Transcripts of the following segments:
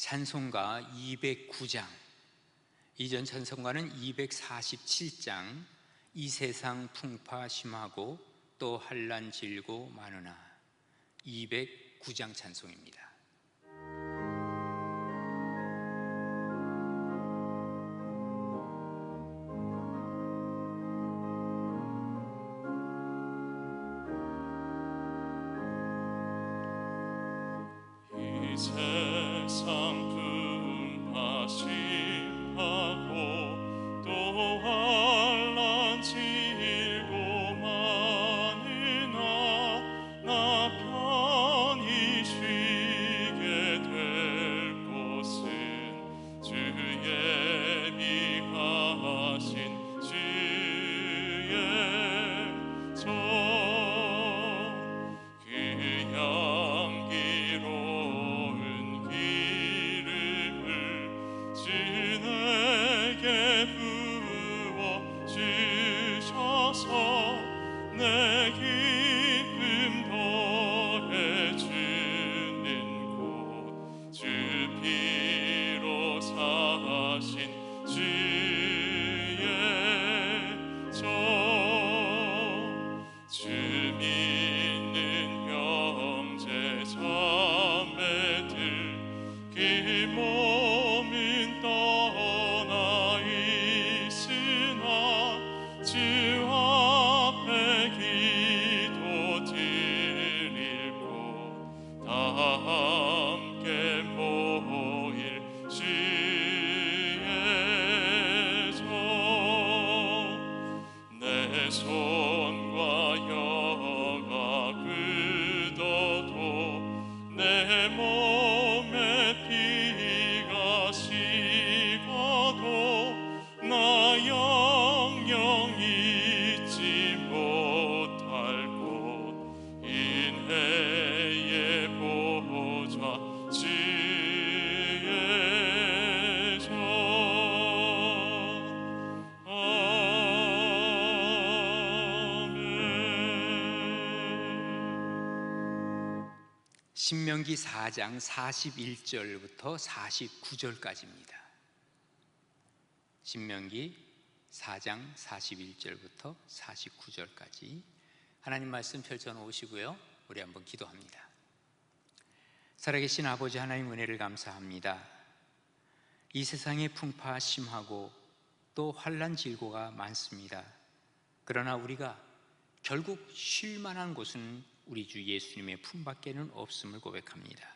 찬송가 209장, 이전 찬송가는 247장, 이 세상 풍파 심하고 또 환난 질고 많으나, 209장 찬송입니다. 이 세상 풍파 심하고 또 환난 질고 많으나 나 편히 쉬게 될 곳은 주 예비하신 주의 종, 그 향기로운 기름을 주 내게 부어 주셔서 내 기쁨 더해주는 곳, 주 피로 사신 주의 종, 주 믿는 형제 자매들 그 몸은 떠나 있으나 주 앞에 기도 드릴 곳, 다 함께 모일 주의 종, 내 손과 혀가 굳어도 내 몸에 피가 식어도 나 영영 잊지 못할 곳, 인해의 보좌 주의 종. 신명기 4장 41절부터 49절까지입니다. 신명기 4장 41절부터 49절까지 하나님 말씀 펼쳐놓으시고요, 우리 한번 기도합니다. 살아계신 아버지 하나님, 은혜를 감사합니다. 이 세상에 풍파 심하고 또 환난 질고가 많습니다. 그러나 우리가 결국 쉴 만한 곳은 우리 주 예수님의 품밖에는 없음을 고백합니다.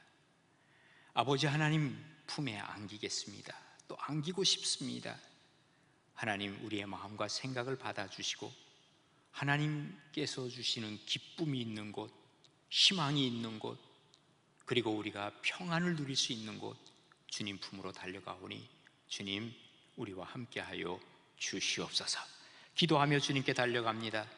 아버지 하나님 품에 안기겠습니다. 또 안기고 싶습니다. 하나님, 우리의 마음과 생각을 받아주시고 하나님께서 주시는 기쁨이 있는 곳, 희망이 있는 곳, 그리고 우리가 평안을 누릴 수 있는 곳, 주님 품으로 달려가오니 주님, 우리와 함께하여 주시옵소서. 기도하며 주님께 달려갑니다.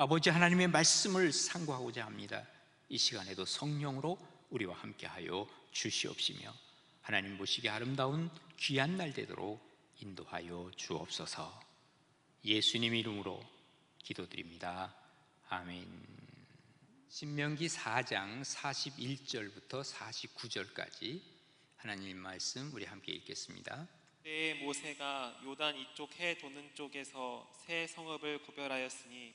아버지 하나님의 말씀을 상고하고자 합니다. 이 시간에도 성령으로 우리와 함께하여 주시옵시며 하나님 보시기에 아름다운 귀한 날 되도록 인도하여 주옵소서. 예수님 이름으로 기도드립니다. 아멘. 신명기 4장 41절부터 49절까지 하나님 말씀 우리 함께 읽겠습니다. 그때 모세가 요단 이쪽 해 도는 쪽에서 세 성읍을 구별하였으니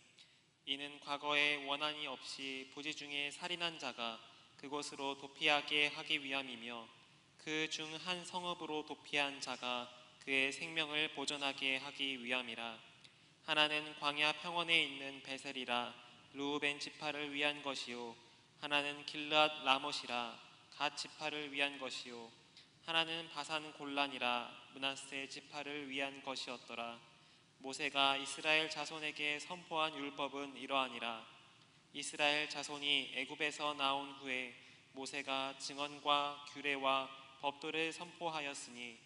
이는 과거에 원한이 없이 부지 중에 살인한 자가 그곳으로 도피하게 하기 위함이며, 그 중 한 성읍으로 도피한 자가 그의 생명을 보존하게 하기 위함이라. 하나는 광야 평원에 있는 베셀이라 르우벤 지파를 위한 것이요, 하나는 길르앗 라못이라 갓 지파를 위한 것이요, 하나는 바산 골란이라 므낫세 지파를 위한 것이었더라. 모세가 이스라엘 자손에게 선포한 율법은 이러하니라. 이스라엘 자손이 애굽에서 나온 후에 모세가 증언과 규례와 법도를 선포하였으니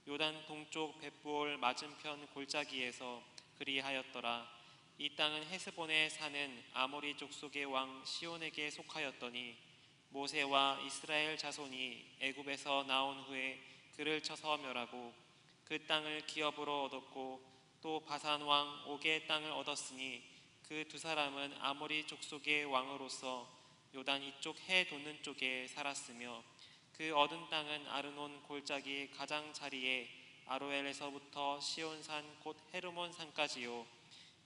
요단 동쪽 벳부올 맞은편 골짜기에서 그리하였더라. 이 땅은 헤스본에 사는 아모리 족속의 왕 시온에게 속하였더니 모세와 이스라엘 자손이 애굽에서 나온 후에 그를 쳐서 멸하고 그 땅을 기업으로 얻었고 또 바산 왕 옥의 땅을 얻었으니 그 두 사람은 아모리 족속의 왕으로서 요단 이쪽 해 돋는 쪽에 살았으며 그 얻은 땅은 아르논 골짜기 가장자리에 아로엘에서부터 시온산 곧 헤르몬 산까지요.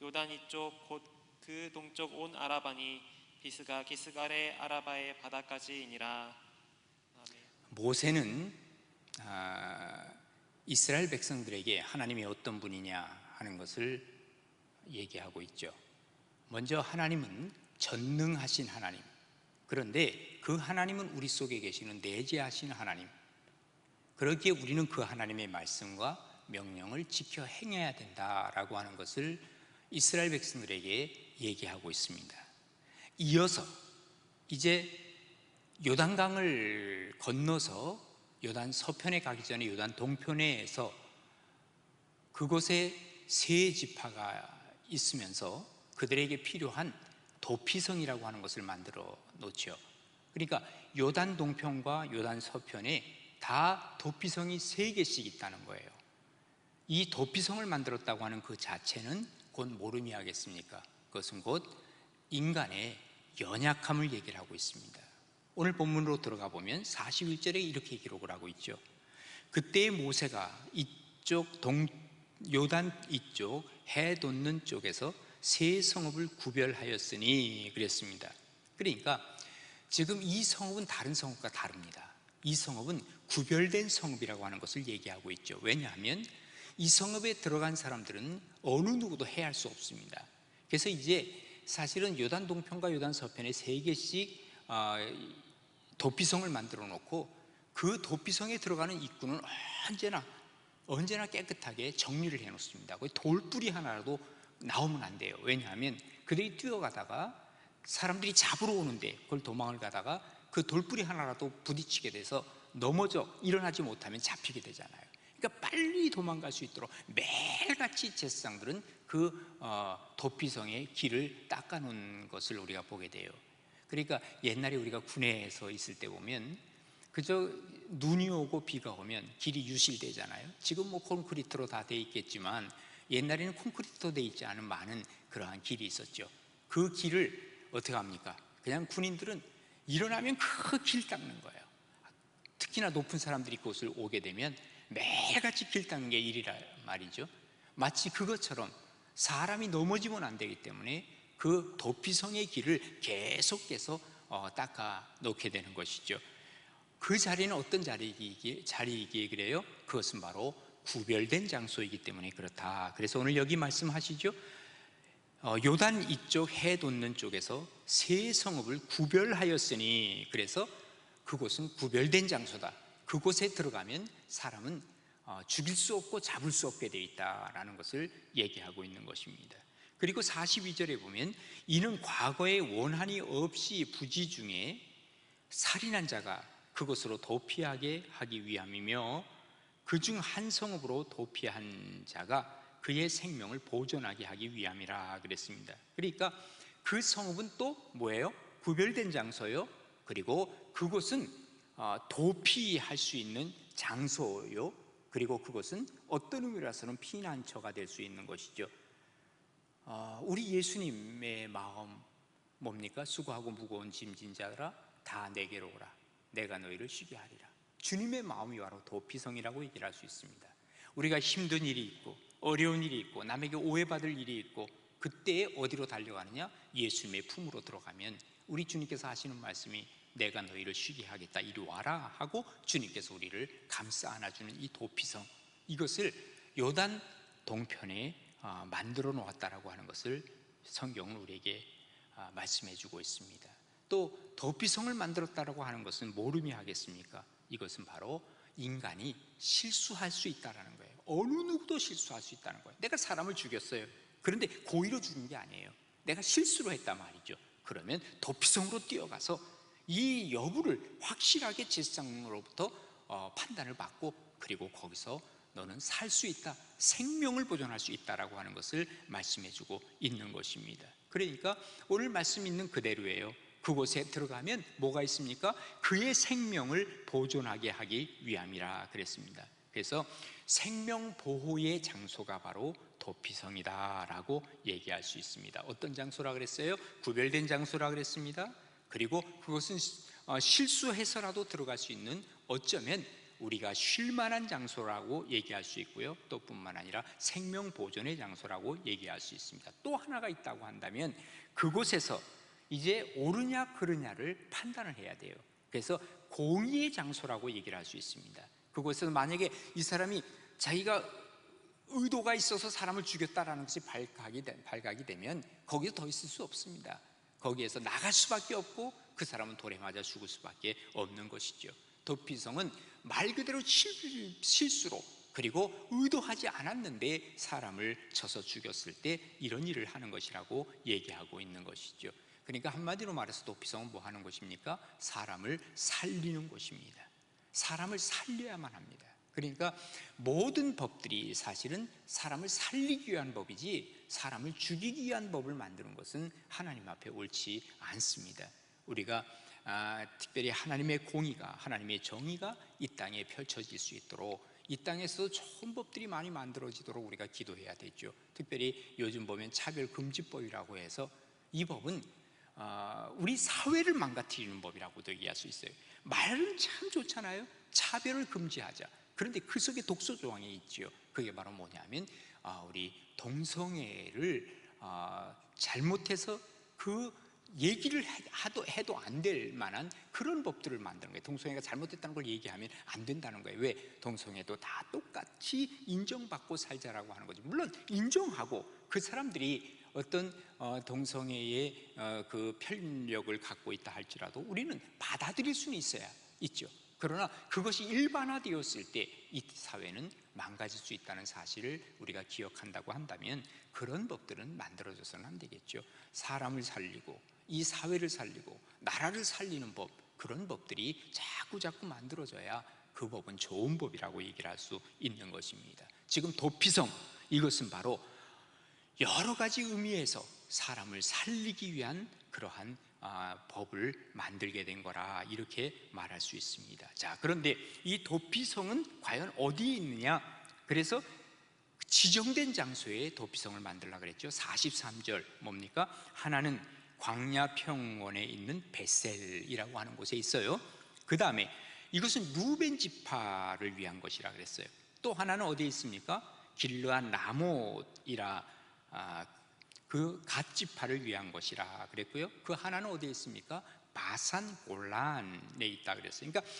요단 이쪽 곧 그 동쪽 온 아라바니 비스가 기스갈의 아라바의 바다까지이니라. 아멘. 모세는 이스라엘 백성들에게 하나님이 어떤 분이냐 하는 것을 얘기하고 있죠. 먼저 하나님은 전능하신 하나님, 그런데 그 하나님은 우리 속에 계시는 내재하신 하나님, 그렇기에 우리는 그 하나님의 말씀과 명령을 지켜 행해야 된다라고 하는 것을 이스라엘 백성들에게 얘기하고 있습니다. 이어서 이제 요단강을 건너서 요단 서편에 가기 전에 요단 동편에서 그곳에 세 지파가 있으면서 그들에게 필요한 도피성이라고 하는 것을 만들어 놓죠. 그러니까 요단 동편과 요단 서편에 다 도피성이 3개씩 있다는 거예요. 이 도피성을 만들었다고 하는 그 자체는 곧 모름이 하겠습니까? 그것은 곧 인간의 연약함을 얘기를 하고 있습니다. 오늘 본문으로 들어가 보면 41절에 이렇게 기록을 하고 있죠. 그때 모세가 이쪽 요단 이쪽 해 돋는 쪽에서 세 성읍을 구별하였으니 그랬습니다. 그러니까 지금 이 성읍은 다른 성읍과 다릅니다. 이 성읍은 구별된 성읍이라고 하는 것을 얘기하고 있죠. 왜냐하면 이 성읍에 들어간 사람들은 어느 누구도 해할 수 없습니다. 그래서 이제 사실은 요단 동편과 요단 서편에 3개씩 도피성을 만들어 놓고 그 도피성에 들어가는 입구는 언제나 깨끗하게 정리를 해 놓습니다. 거기 돌뿌리 하나라도 나오면 안 돼요. 왜냐하면 그들이 뛰어가다가 사람들이 잡으러 오는데 그걸 도망을 가다가 그 돌뿌리 하나라도 부딪히게 돼서 넘어져 일어나지 못하면 잡히게 되잖아요. 그러니까 빨리 도망갈 수 있도록 매일같이 제사장들은 그 도피성의 길을 닦아놓은 것을 우리가 보게 돼요. 그러니까 옛날에 우리가 군에서 있을 때 보면 그저 눈이 오고 비가 오면 길이 유실되잖아요. 지금 뭐 콘크리트로 다 돼 있겠지만 옛날에는 콘크리트로 돼 있지 않은 많은 그러한 길이 있었죠. 그 길을 어떻게 합니까? 그냥 군인들은 일어나면 그 길 닦는 거예요. 특히나 높은 사람들이 그곳을 오게 되면 매일같이 길 닦는 게 일이란 말이죠. 마치 그것처럼 사람이 넘어지면 안 되기 때문에 그 도피성의 길을 계속해서 닦아 놓게 되는 것이죠. 그 자리는 어떤 자리이기에 그래요? 그것은 바로 구별된 장소이기 때문에 그렇다. 그래서 오늘 여기 말씀하시죠. 요단 이쪽 해 돋는 쪽에서 세 성읍을 구별하였으니, 그래서 그곳은 구별된 장소다. 그곳에 들어가면 사람은 죽일 수 없고 잡을 수 없게 되어 있다라는 것을 얘기하고 있는 것입니다. 그리고 42절에 보면 이는 과거에 원한이 없이 부지 중에 살인한 자가 그곳으로 도피하게 하기 위함이며 그 중 한 성읍으로 도피한 자가 그의 생명을 보존하게 하기 위함이라 그랬습니다. 그러니까 그 성읍은 또 뭐예요? 구별된 장소요. 그리고 그곳은 도피할 수 있는 장소요. 그리고 그것은 어떤 의미라서는 피난처가 될 수 있는 것이죠. 우리 예수님의 마음 뭡니까? 수고하고 무거운 짐진 자들아 다 내게로 오라. 내가 너희를 쉬게 하리라. 주님의 마음이 바로 도피성이라고 얘기를 할 수 있습니다. 우리가 힘든 일이 있고 어려운 일이 있고 남에게 오해받을 일이 있고 그때 어디로 달려가느냐? 예수님의 품으로 들어가면 우리 주님께서 하시는 말씀이 내가 너희를 쉬게 하겠다, 이리 와라 하고 주님께서 우리를 감싸 안아주는 이 도피성, 이것을 요단 동편에 만들어 놓았다라고 하는 것을 성경은 우리에게 말씀해 주고 있습니다. 또 도피성을 만들었다라고 하는 것은 뭘 의미하겠습니까? 이것은 바로 인간이 실수할 수 있다는 거예요. 어느 누구도 실수할 수 있다는 거예요. 내가 사람을 죽였어요. 그런데 고의로 죽인 게 아니에요. 내가 실수로 했단 말이죠. 그러면 도피성으로 뛰어가서 이 여부를 확실하게 제사장으로부터 판단을 받고 그리고 거기서 너는 살 수 있다, 생명을 보존할 수 있다라고 하는 것을 말씀해주고 있는 것입니다. 그러니까 오늘 말씀 있는 그대로예요. 그곳에 들어가면 뭐가 있습니까? 그의 생명을 보존하게 하기 위함이라 그랬습니다. 그래서 생명 보호의 장소가 바로 도피성이다라고 얘기할 수 있습니다. 어떤 장소라 그랬어요? 구별된 장소라 그랬습니다. 그리고 그것은 실수해서라도 들어갈 수 있는 어쩌면 우리가 쉴 만한 장소라고 얘기할 수 있고요, 또 뿐만 아니라 생명 보존의 장소라고 얘기할 수 있습니다. 또 하나가 있다고 한다면 그곳에서 이제 옳으냐 그르냐를 판단을 해야 돼요. 그래서 공의의 장소라고 얘기를 할 수 있습니다. 그곳에서 만약에 이 사람이 자기가 의도가 있어서 사람을 죽였다라는 것이 발각이 되면 거기서 더 있을 수 없습니다. 거기에서 나갈 수밖에 없고 그 사람은 돌에 맞아 죽을 수밖에 없는 것이죠. 도피성은 말 그대로 실수로, 그리고 의도하지 않았는데 사람을 쳐서 죽였을 때 이런 일을 하는 것이라고 얘기하고 있는 것이죠. 그러니까 한마디로 말해서 도피성은 뭐 하는 것입니까? 사람을 살리는 곳입니다. 사람을 살려야만 합니다. 그러니까 모든 법들이 사실은 사람을 살리기 위한 법이지 사람을 죽이기 위한 법을 만드는 것은 하나님 앞에 옳지 않습니다. 우리가 특별히 하나님의 공의가, 하나님의 정의가 이 땅에 펼쳐질 수 있도록, 이 땅에서 좋은 법들이 많이 만들어지도록 우리가 기도해야 되죠. 특별히 요즘 보면 차별금지법이라고 해서 이 법은 우리 사회를 망가뜨리는 법이라고도 얘기할 수 있어요. 말은 참 좋잖아요. 차별을 금지하자. 그런데 그 속에 독소 조항이 있죠. 그게 바로 뭐냐면 우리 동성애를 잘못해서 그 얘기를 해도 안 될 만한 그런 법들을 만드는 거예요. 동성애가 잘못됐다는 걸 얘기하면 안 된다는 거예요. 왜? 동성애도 다 똑같이 인정받고 살자라고 하는 거죠. 물론 인정하고 그 사람들이 어떤 동성애의 그 편력을 갖고 있다 할지라도 우리는 받아들일 수는 있죠. 그러나 그것이 일반화되었을 때 이 사회는 망가질 수 있다는 사실을 우리가 기억한다고 한다면 그런 법들은 만들어져서는 안 되겠죠. 사람을 살리고 이 사회를 살리고 나라를 살리는 법, 그런 법들이 자꾸 만들어져야 그 법은 좋은 법이라고 얘기를 할 수 있는 것입니다. 지금 도피성, 이것은 바로 여러 가지 의미에서 사람을 살리기 위한 그러한 법을 만들게 된 거라, 이렇게 말할 수 있습니다. 자, 그런데 이 도피성은 과연 어디에 있느냐? 그래서 지정된 장소에 도피성을 만들려고 그랬죠. 43절 뭡니까? 하나는 광야 평원에 있는 베셀이라고 하는 곳에 있어요. 그 다음에 이것은 루벤 지파를 위한 것이라 그랬어요. 또 하나는 어디에 있습니까? 길르앗 라못이라 그 갓 지파를 위한 것이라 그랬고요. 그 하나는 어디에 있습니까? 바산 골란에 있다 그랬어요. 그러니까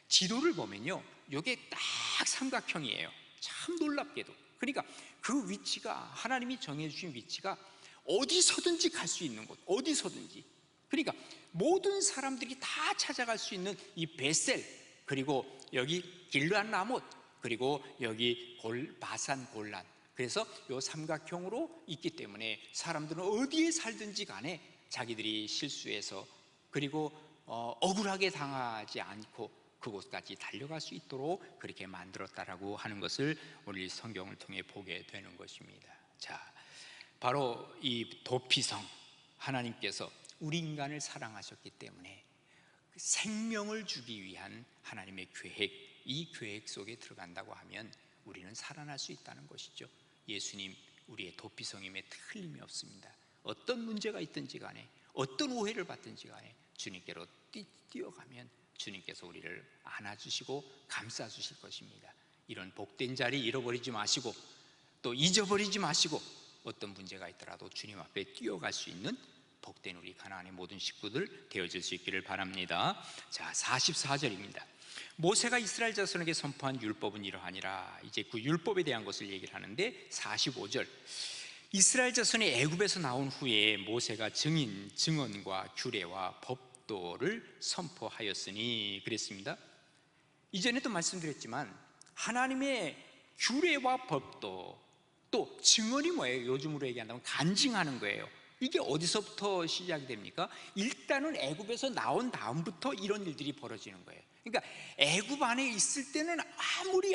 지도를 보면요, 이게 딱 삼각형이에요. 참 놀랍게도. 그러니까 그 위치가, 하나님이 정해주신 위치가 어디서든지 갈 수 있는 곳, 어디서든지. 그러니까 모든 사람들이 다 찾아갈 수 있는 이 베셀, 그리고 여기 길르앗 라못, 그리고 여기 바산 골란. 그래서 이 삼각형으로 있기 때문에 사람들은 어디에 살든지 간에 자기들이 실수해서, 그리고 억울하게 당하지 않고 그곳까지 달려갈 수 있도록 그렇게 만들었다라고 하는 것을 오늘 성경을 통해 보게 되는 것입니다. 자, 바로 이 도피성, 하나님께서 우리 인간을 사랑하셨기 때문에 생명을 주기 위한 하나님의 계획, 이 계획 속에 들어간다고 하면 우리는 살아날 수 있다는 것이죠. 예수님, 우리의 도피성임에 틀림이 없습니다. 어떤 문제가 있든지 간에, 어떤 오해를 받든지 간에 주님께로 뛰어가면 주님께서 우리를 안아주시고 감싸주실 것입니다. 이런 복된 자리 잃어버리지 마시고, 또 잊어버리지 마시고, 어떤 문제가 있더라도 주님 앞에 뛰어갈 수 있는 복된 우리 가나안의 모든 식구들 되어질 수 있기를 바랍니다. 자, 44절입니다. 모세가 이스라엘 자손에게 선포한 율법은 이러하니라. 이제 그 율법에 대한 것을 얘기를 하는데, 45절, 이스라엘 자손이 애굽에서 나온 후에 모세가 증언과 규례와 법도를 선포하였으니 그랬습니다. 이전에도 말씀드렸지만 하나님의 규례와 법도, 또 증언이 뭐예요? 요즘으로 얘기한다면 간증하는 거예요. 이게 어디서부터 시작이 됩니까? 일단은 애굽에서 나온 다음부터 이런 일들이 벌어지는 거예요. 그러니까 애굽 안에 있을 때는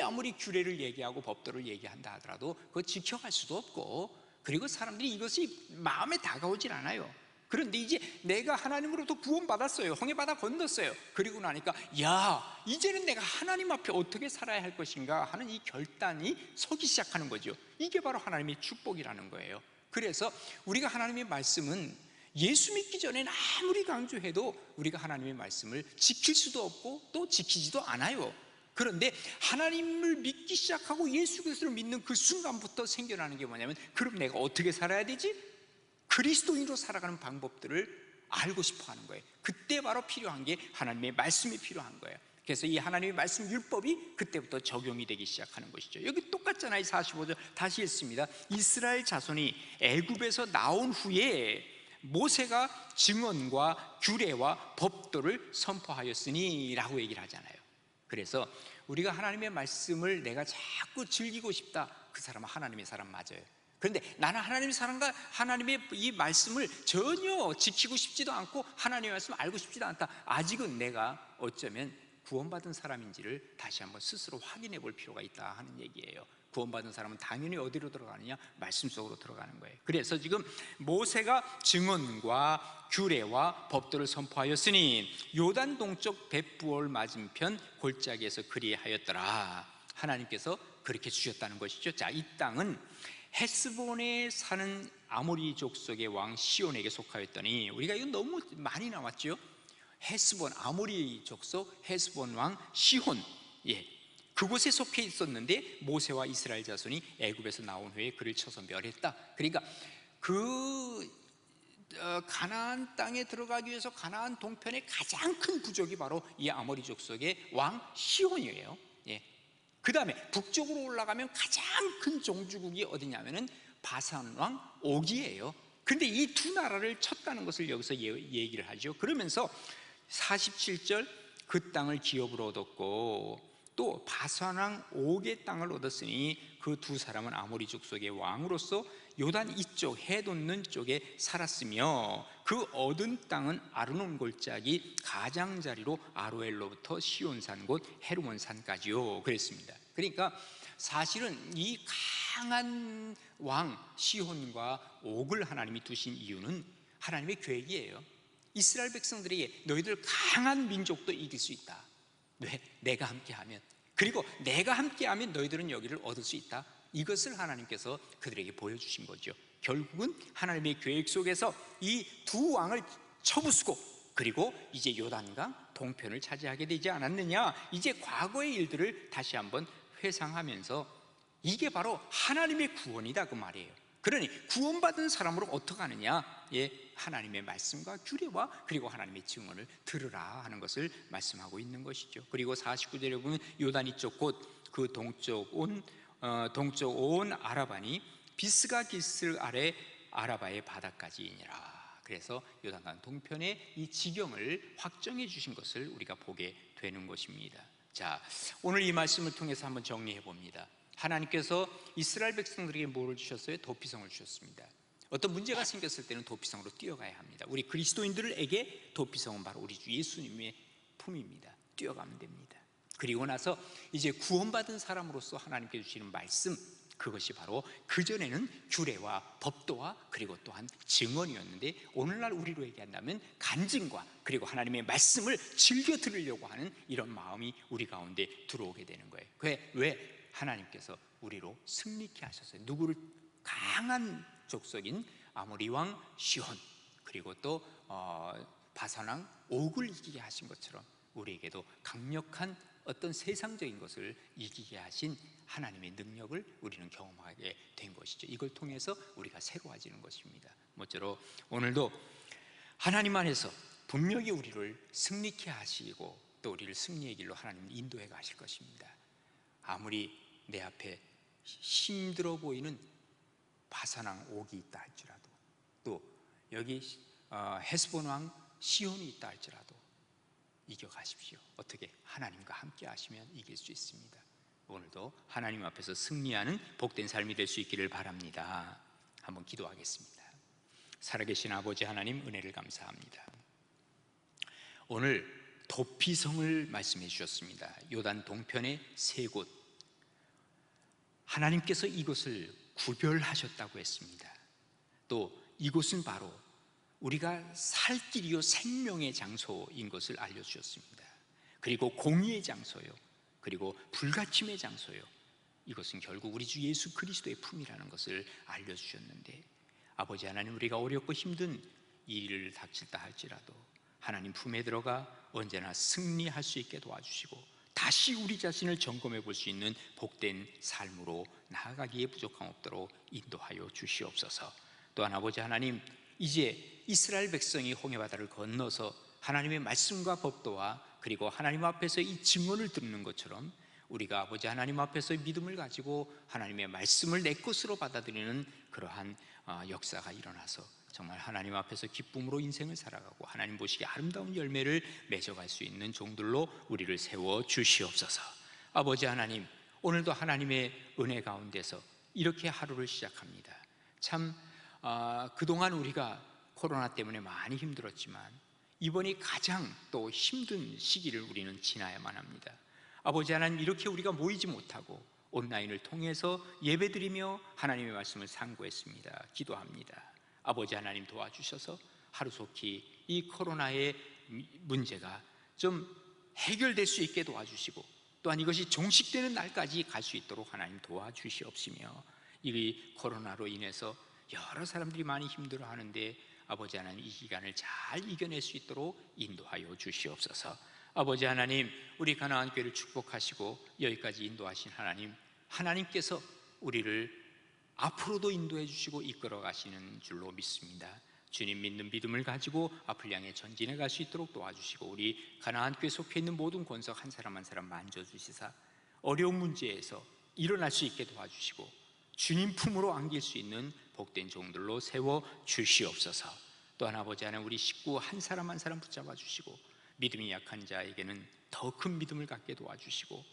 아무리 규례를 얘기하고 법도를 얘기한다 하더라도 그거 지켜갈 수도 없고, 그리고 사람들이 이것이 마음에 다가오질 않아요. 그런데 이제 내가 하나님으로부터 구원받았어요. 홍해바다 건넜어요. 그리고 나니까 야, 이제는 내가 하나님 앞에 어떻게 살아야 할 것인가 하는 이 결단이 서기 시작하는 거죠. 이게 바로 하나님의 축복이라는 거예요. 그래서 우리가 하나님의 말씀은 예수 믿기 전에는 아무리 강조해도 우리가 하나님의 말씀을 지킬 수도 없고 또 지키지도 않아요. 그런데 하나님을 믿기 시작하고 예수 그리스도를 믿는 그 순간부터 생겨나는 게 뭐냐면, 그럼 내가 어떻게 살아야 되지? 그리스도인으로 살아가는 방법들을 알고 싶어 하는 거예요. 그때 바로 필요한 게 하나님의 말씀이 필요한 거예요. 그래서 이 하나님의 말씀 율법이 그때부터 적용이 되기 시작하는 것이죠. 여기 똑같잖아요. 45절 다시 읽습니다. 이스라엘 자손이 애굽에서 나온 후에 모세가 증언과 규례와 법도를 선포하였으니 라고 얘기를 하잖아요. 그래서 우리가 하나님의 말씀을 내가 자꾸 즐기고 싶다, 그 사람은 하나님의 사람 맞아요. 그런데 나는 하나님의 사람과 하나님의 이 말씀을 전혀 지키고 싶지도 않고 하나님의 말씀을 알고 싶지도 않다, 아직은 내가 어쩌면 구원받은 사람인지를 다시 한번 스스로 확인해 볼 필요가 있다 하는 얘기예요. 구원받은 사람은 당연히 어디로 들어가느냐? 말씀 속으로 들어가는 거예요. 그래서 지금 모세가 증언과 규례와 법도를 선포하였으니 요단 동쪽 벳부올 맞은편 골짜기에서 그리하였더라. 하나님께서 그렇게 주셨다는 것이죠. 자, 이 땅은 헤스본에 사는 아모리 족속의 왕 시온에게 속하였더니, 우리가 이거 너무 많이 나왔죠. 헤스본, 아모리 족속 헤스본 왕 시혼, 그곳에 속해 있었는데 모세와 이스라엘 자손이 애굽에서 나온 후에 그를 쳐서 멸했다. 그러니까 가나안 땅에 들어가기 위해서 가나안 동편의 가장 큰 부족이 바로 이 아모리 족속의 왕 시혼이에요. 그 다음에 북쪽으로 올라가면 가장 큰 종주국이 어디냐면은 바산 왕 옥이에요. 그런데 이 두 나라를 쳤다는 것을 여기서 얘기를 하죠. 그러면서 47절, 그 땅을 기업으로 얻었고 또 바산 왕 옥의 땅을 얻었으니 그 두 사람은 아모리 족속의 왕으로서 요단 이쪽 해 돋는 쪽에 살았으며 그 얻은 땅은 아르논 골짜기 가장자리로 아로엘로부터 시온산 곧 헤르몬산까지요 그랬습니다. 그러니까 사실은 이 강한 왕 시혼과 옥을 하나님이 두신 이유는 하나님의 계획이에요. 이스라엘 백성들에게 너희들 강한 민족도 이길 수 있다. 왜? 내가 함께하면. 그리고 내가 함께하면 너희들은 여기를 얻을 수 있다. 이것을 하나님께서 그들에게 보여주신 거죠. 결국은 하나님의 계획 속에서 이 두 왕을 쳐부수고 그리고 이제 요단강 동편을 차지하게 되지 않았느냐. 이제 과거의 일들을 다시 한번 회상하면서 이게 바로 하나님의 구원이다 그 말이에요. 그러니 구원받은 사람으로 어떻게 하느냐? 하나님의 말씀과 규례와 그리고 하나님의 증언을 들으라 하는 것을 말씀하고 있는 것이죠. 그리고 49절에 보면 요단 이쪽 곧 그 동쪽 온 아라바니 비스가 기슬 아래 아라바의 바다까지이니라. 그래서 요단강 동편의 이 지경을 확정해 주신 것을 우리가 보게 되는 것입니다. 자, 오늘 이 말씀을 통해서 한번 정리해 봅니다. 하나님께서 이스라엘 백성들에게 뭐를 주셨어요? 도피성을 주셨습니다. 어떤 문제가 생겼을 때는 도피성으로 뛰어가야 합니다. 우리 그리스도인들에게 도피성은 바로 우리 주 예수님의 품입니다. 뛰어가면 됩니다. 그리고 나서 이제 구원받은 사람으로서 하나님께 주시는 말씀, 그것이 바로 그전에는 규례와 법도와 그리고 또한 증언이었는데 오늘날 우리로 얘기한다면 간증과 그리고 하나님의 말씀을 즐겨 들으려고 하는 이런 마음이 우리 가운데 들어오게 되는 거예요. 왜? 하나님께서 우리로 승리케 하셨어요. 누구를? 강한 족속인 아모리 왕 시혼 그리고 또 바산 왕 옥을 이기게 하신 것처럼 우리에게도 강력한 어떤 세상적인 것을 이기게 하신 하나님의 능력을 우리는 경험하게 된 것이죠. 이걸 통해서 우리가 새로워지는 것입니다. 모쪼록 오늘도 하나님 안에서 분명히 우리를 승리케 하시고 또 우리를 승리의 길로 하나님은 인도해 가실 것입니다. 아무리 내 앞에 힘들어 보이는 바산 왕 옥이 있다 할지라도 또 여기 헤스본 왕 시온이 있다 할지라도 이겨가십시오. 어떻게? 하나님과 함께 하시면 이길 수 있습니다. 오늘도 하나님 앞에서 승리하는 복된 삶이 될 수 있기를 바랍니다. 한번 기도하겠습니다. 살아계신 아버지 하나님, 은혜를 감사합니다. 오늘 도피성을 말씀해 주셨습니다. 요단 동편의 세 곳, 하나님께서 이곳을 구별하셨다고 했습니다. 또 이곳은 바로 우리가 살 길이요 생명의 장소인 것을 알려주셨습니다. 그리고 공의의 장소요, 그리고 불가침의 장소요, 이것은 결국 우리 주 예수 그리스도의 품이라는 것을 알려주셨는데, 아버지 하나님, 우리가 어렵고 힘든 일을 닥칠다 할지라도 하나님 품에 들어가 언제나 승리할 수 있게 도와주시고 다시 우리 자신을 점검해 볼 수 있는 복된 삶으로 나아가기에 부족함 없도록 인도하여 주시옵소서. 또한 아버지 하나님, 이제 이스라엘 백성이 홍해바다를 건너서 하나님의 말씀과 법도와 그리고 하나님 앞에서 이 증언을 듣는 것처럼 우리가 아버지 하나님 앞에서 믿음을 가지고 하나님의 말씀을 내 것으로 받아들이는 그러한 역사가 일어나서 정말 하나님 앞에서 기쁨으로 인생을 살아가고 하나님 보시기에 아름다운 열매를 맺어갈 수 있는 종들로 우리를 세워 주시옵소서. 아버지 하나님, 오늘도 하나님의 은혜 가운데서 이렇게 하루를 시작합니다. 참 그동안 우리가 코로나 때문에 많이 힘들었지만 이번이 가장 또 힘든 시기를 우리는 지나야만 합니다. 아버지 하나님, 이렇게 우리가 모이지 못하고 온라인을 통해서 예배드리며 하나님의 말씀을 상고했습니다. 기도합니다. 아버지 하나님, 도와주셔서 하루속히 이 코로나의 문제가 좀 해결될 수 있게 도와주시고 또한 이것이 종식되는 날까지 갈 수 있도록 하나님 도와주시옵시며, 이 코로나로 인해서 여러 사람들이 많이 힘들어하는데 아버지 하나님, 이 기간을 잘 이겨낼 수 있도록 인도하여 주시옵소서. 아버지 하나님, 우리 가나안 교회를 축복하시고 여기까지 인도하신 하나님, 하나님께서 우리를 앞으로도 인도해 주시고 이끌어 가시는 줄로 믿습니다. 주님 믿는 믿음을 가지고 앞을 향해 전진해 갈 수 있도록 도와주시고 우리 가나안 교회 속해 있는 모든 권석 한 사람 한 사람 만져주시사 어려운 문제에서 일어날 수 있게 도와주시고 주님 품으로 안길 수 있는 복된 종들로 세워 주시옵소서. 또한 아버지 하나님, 우리 식구 한 사람 한 사람 붙잡아 주시고 믿음이 약한 자에게는 더 큰 믿음을 갖게 도와주시고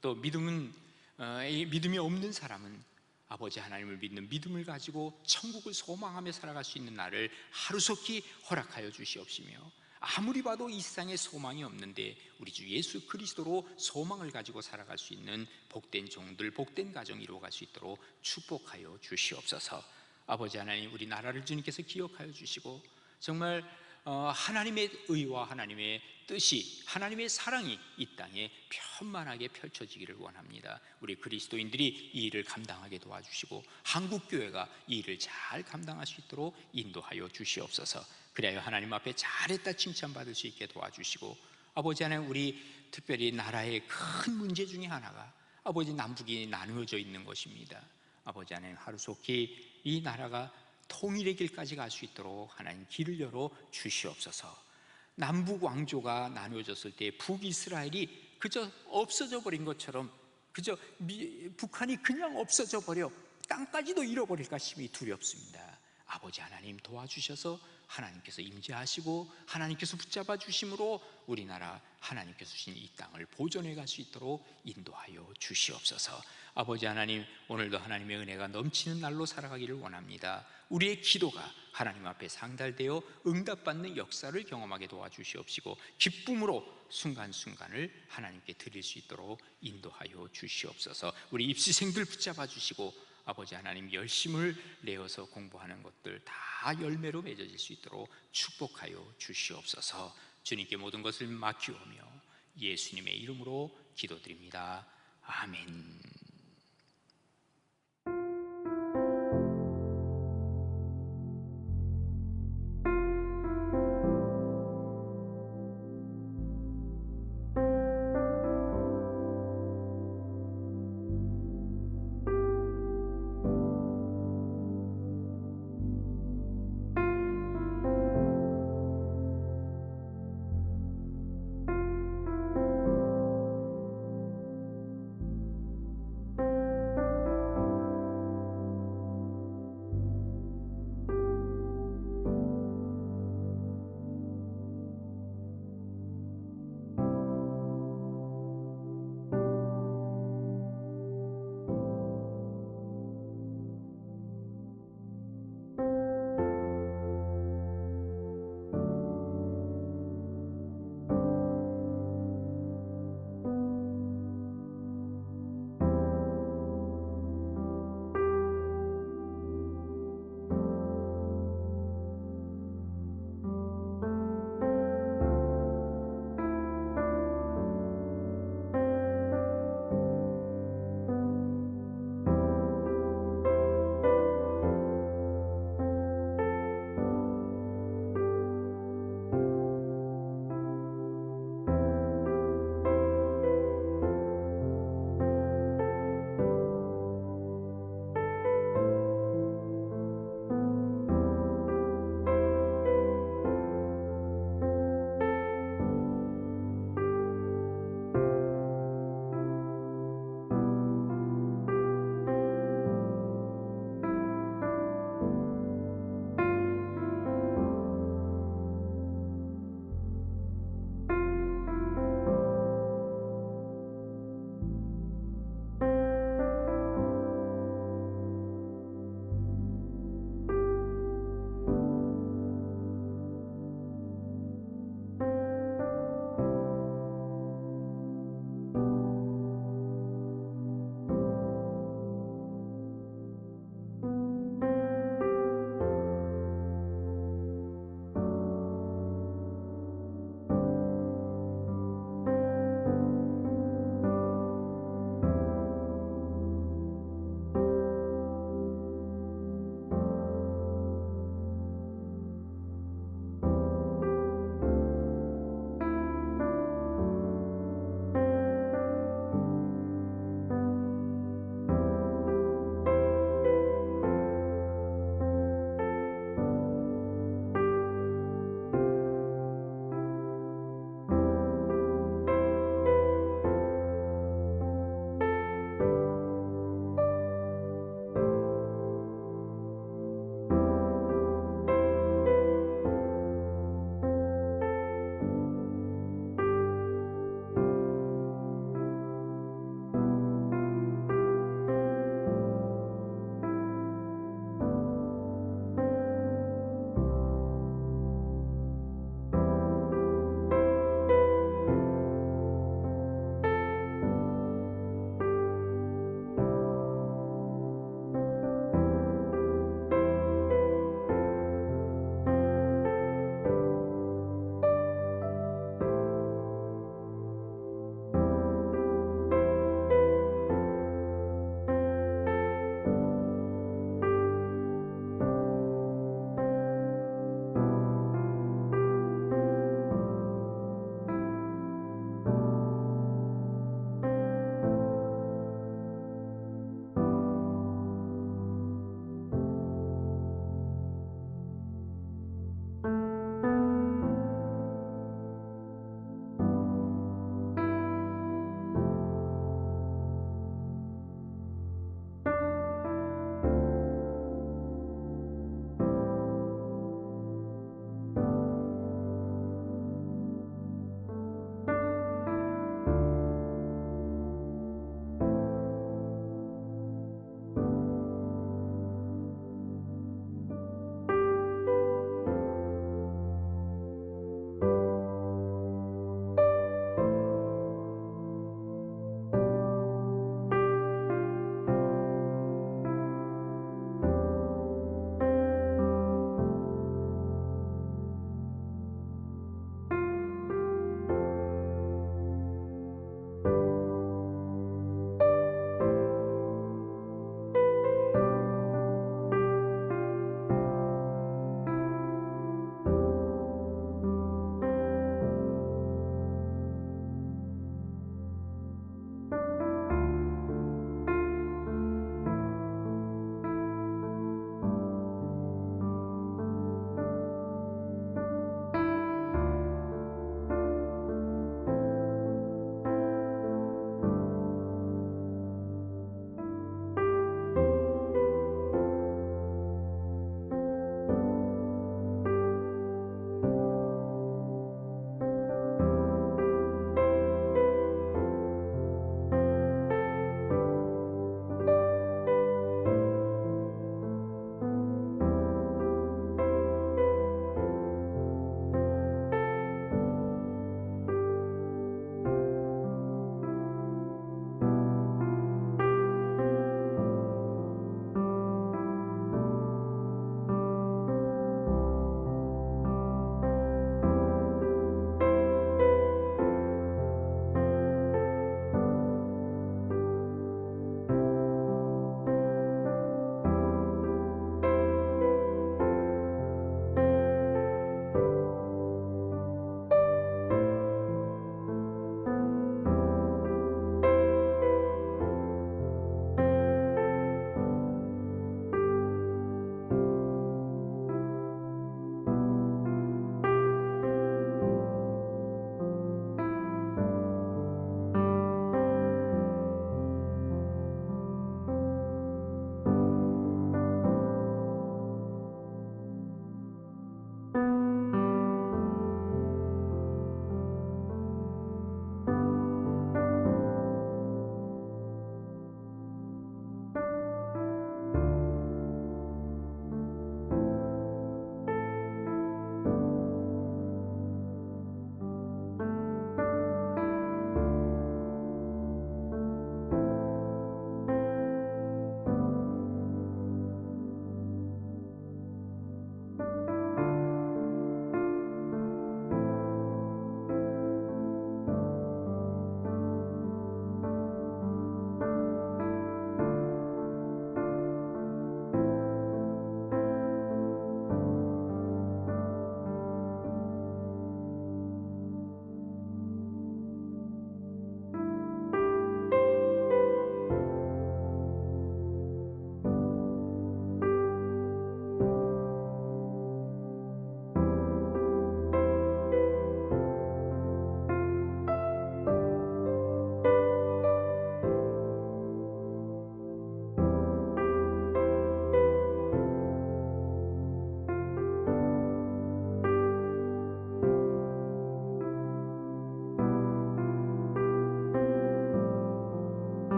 또 믿음이 없는 사람은 아버지 하나님을 믿는 믿음을 가지고 천국을 소망하며 살아갈 수 있는 날을 하루속히 허락하여 주시옵시며, 아무리 봐도 이 세상에 소망이 없는데 우리 주 예수 그리스도로 소망을 가지고 살아갈 수 있는 복된 종들, 복된 가정 이루어갈 수 있도록 축복하여 주시옵소서. 아버지 하나님, 우리 나라를 주님께서 기억하여 주시고 정말 하나님의 의와 하나님의 뜻이, 하나님의 사랑이 이 땅에 편만하게 펼쳐지기를 원합니다. 우리 그리스도인들이 이 일을 감당하게 도와주시고 한국교회가 이 일을 잘 감당할 수 있도록 인도하여 주시옵소서. 그래야 하나님 앞에 잘했다 칭찬받을 수 있게 도와주시고, 아버지 하나님, 우리 특별히 나라의 큰 문제 중에 하나가 아버지 남북이 나누어져 있는 것입니다. 아버지 하나님, 하루속히 이 나라가 통일의 길까지 갈 수 있도록 하나님 길을 열어 주시옵소서. 남북 왕조가 나누어졌을 때 북이스라엘이 그저 없어져 버린 것처럼, 그저 북한이 그냥 없어져 버려 땅까지도 잃어버릴까 심히 두렵습니다. 아버지 하나님, 도와주셔서 하나님께서 임재하시고 하나님께서 붙잡아 주심으로 우리나라 하나님께서 주신 이 땅을 보존해 갈 수 있도록 인도하여 주시옵소서. 아버지 하나님, 오늘도 하나님의 은혜가 넘치는 날로 살아가기를 원합니다. 우리의 기도가 하나님 앞에 상달되어 응답받는 역사를 경험하게 도와주시옵시고 기쁨으로 순간순간을 하나님께 드릴 수 있도록 인도하여 주시옵소서. 우리 입시생들 붙잡아 주시고 아버지 하나님, 열심을 내어서 공부하는 것들 다 열매로 맺어질 수 있도록 축복하여 주시옵소서. 주님께 모든 것을 맡기오며 예수님의 이름으로 기도드립니다. 아멘.